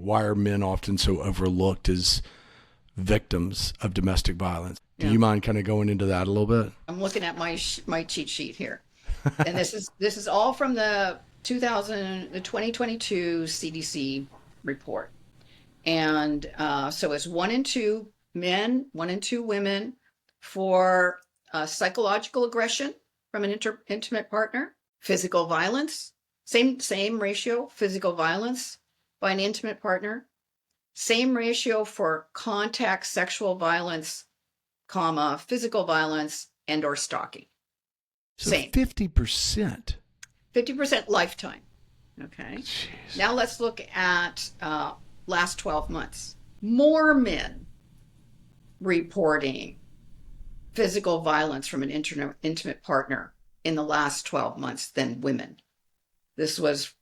why are men often so overlooked as victims of domestic violence? Do you mind kind of going into that a little bit? I'm looking at my cheat sheet here, and this is all from the 2022 CDC report, and so it's 1 in 2 men, 1 in 2 women for psychological aggression from an intimate partner, physical violence, same ratio, physical violence by an intimate partner, same ratio for contact sexual violence, comma, physical violence and or stalking. So Same. 50%. 50% lifetime. Okay. Jeez. Now let's look at last 12 months. More men reporting physical violence from an intimate partner in the last 12 months than women. This was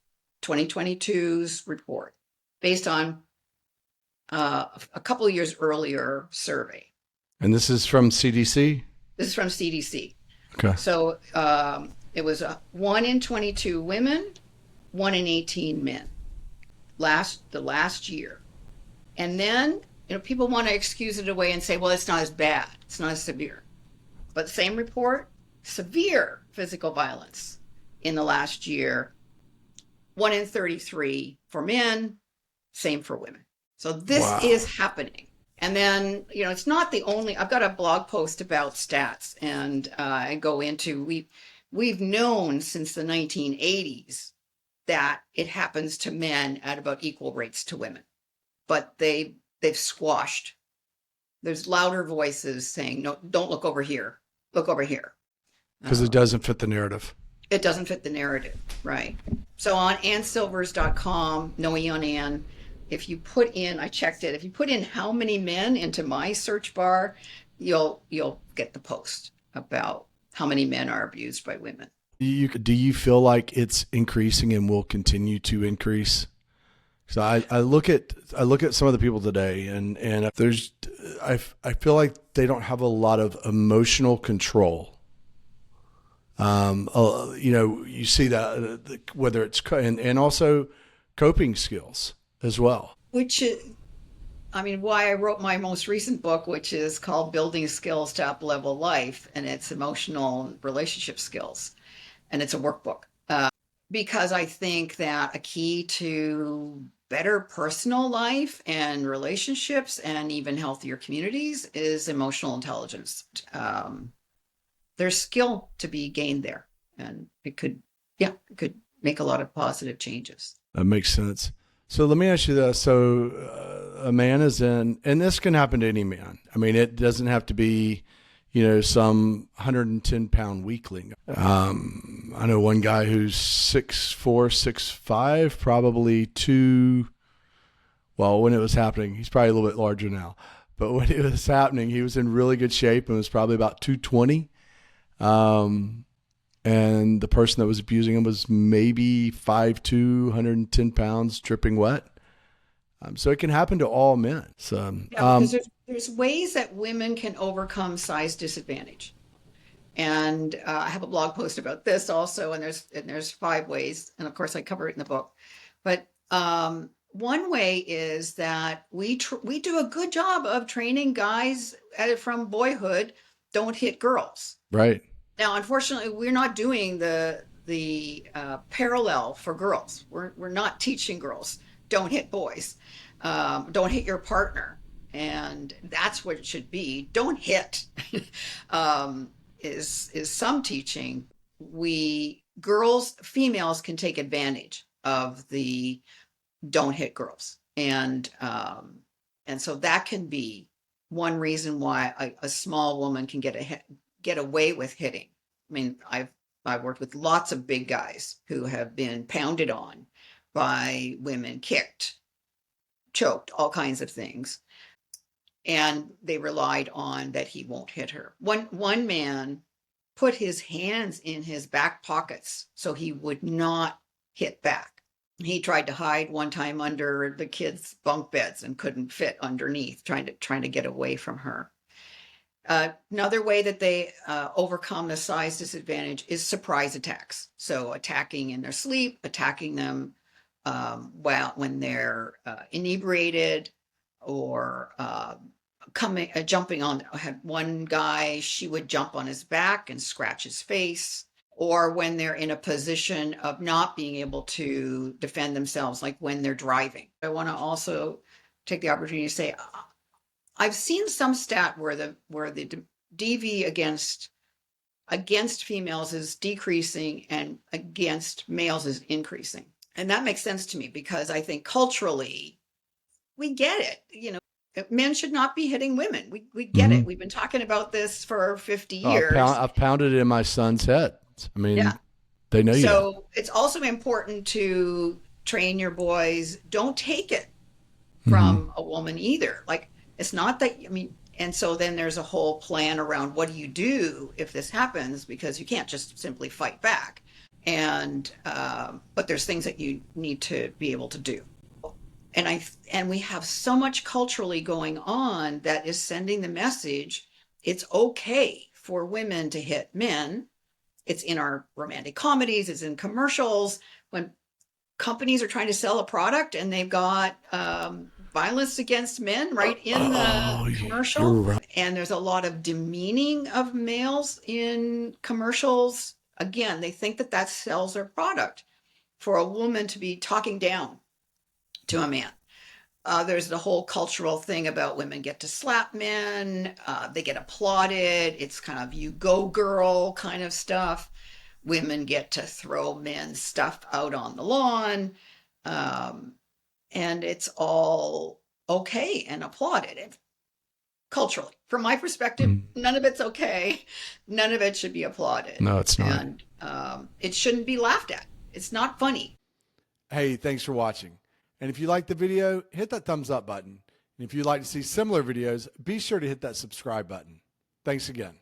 2022's report based on a couple of years earlier survey. And this is from CDC? This is from CDC. Okay. So it was 1 in 22 women, 1 in 18 men the last year. And then, people want to excuse it away and say, well, it's not as bad. It's not as severe. But the same report, severe physical violence in the last year, 1 in 33 for men, same for women. So this is happening. And then, it's not the only, I've got a blog post about stats, and I go into, we've known since the 1980s that it happens to men at about equal rates to women, but they've squashed. There's louder voices saying, no, don't look over here, look over here. Because it doesn't fit the narrative. It doesn't fit the narrative, right? So on AnnSilvers.com, no E on Ann, if you put in, I checked it, if you put in how many men into my search bar, you'll get the post about how many men are abused by women. Do you feel like it's increasing and will continue to increase? So I look at some of the people today, and I feel like they don't have a lot of emotional control. You see that whether it's and also coping skills as well. Which is, why I wrote my most recent book, which is called Building Skills to Up-Level Life, and it's emotional relationship skills, and it's a workbook. Because I think that a key to better personal life and relationships and even healthier communities is emotional intelligence. There's skill to be gained there, and it could make a lot of positive changes. That makes sense. So let me ask you this. So a man is in, and this can happen to any man. It doesn't have to be, some 110-pound weakling. I know one guy who's 6'4", 6'5", probably when it was happening, he's probably a little bit larger now. But when it was happening, he was in really good shape and was probably about 220. And the person that was abusing him was maybe 5'2", 110 pounds, dripping wet. So it can happen to all men. So because there's ways that women can overcome size disadvantage, and I have a blog post about this also. And there's 5 ways, and of course I cover it in the book. But one way is that we do a good job of training guys from boyhood. Don't hit girls. Right. Now, unfortunately, we're not doing the parallel for girls. We're not teaching girls don't hit boys, don't hit your partner, and that's what it should be. Don't hit is some teaching. Females can take advantage of the don't hit girls, and so that can be one reason why a small woman can get away with hitting. I've worked with lots of big guys who have been pounded on by women, kicked, choked, all kinds of things. And they relied on that he won't hit her. One man put his hands in his back pockets so he would not hit back. He tried to hide one time under the kids' bunk beds and couldn't fit underneath, trying to get away from her. Another way that they overcome the size disadvantage is surprise attacks. So attacking in their sleep, attacking them well, when they're inebriated or jumping on. I had one guy, she would jump on his back and scratch his face, or when they're in a position of not being able to defend themselves, like when they're driving. I want to also take the opportunity to say, I've seen some stat where the DV against females is decreasing and against males is increasing. And that makes sense to me because I think culturally we get it. Men should not be hitting women. We get Mm-hmm. it. We've been talking about this for 50 Oh, years. I've pounded it in my son's head. I mean, Yeah. they know you don't. So it's also important to train your boys. Don't take it Mm-hmm. from a woman either. Like, it's not that, I mean, and so then there's a whole plan around what do you do if this happens, because you can't just simply fight back. And, but there's things that you need to be able to do. And we have so much culturally going on that is sending the message it's okay for women to hit men. It's in our romantic comedies, it's in commercials. When companies are trying to sell a product and they've got violence against men right in the Oh, you're commercial, right. and there's a lot of demeaning of males in commercials. Again, they think that that sells their product. For a woman to be talking down to a man, there's the whole cultural thing about women get to slap men, they get applauded. It's kind of you go girl kind of stuff. Women get to throw men's stuff out on the lawn, um, and it's all okay and applauded. And culturally, from my perspective, Mm. none of it's okay. None of it should be applauded, No, it's not. and it shouldn't be laughed at. It's not funny. Hey, thanks for watching. And if you like the video, hit that thumbs up button. And if you'd like to see similar videos, be sure to hit that subscribe button. Thanks again.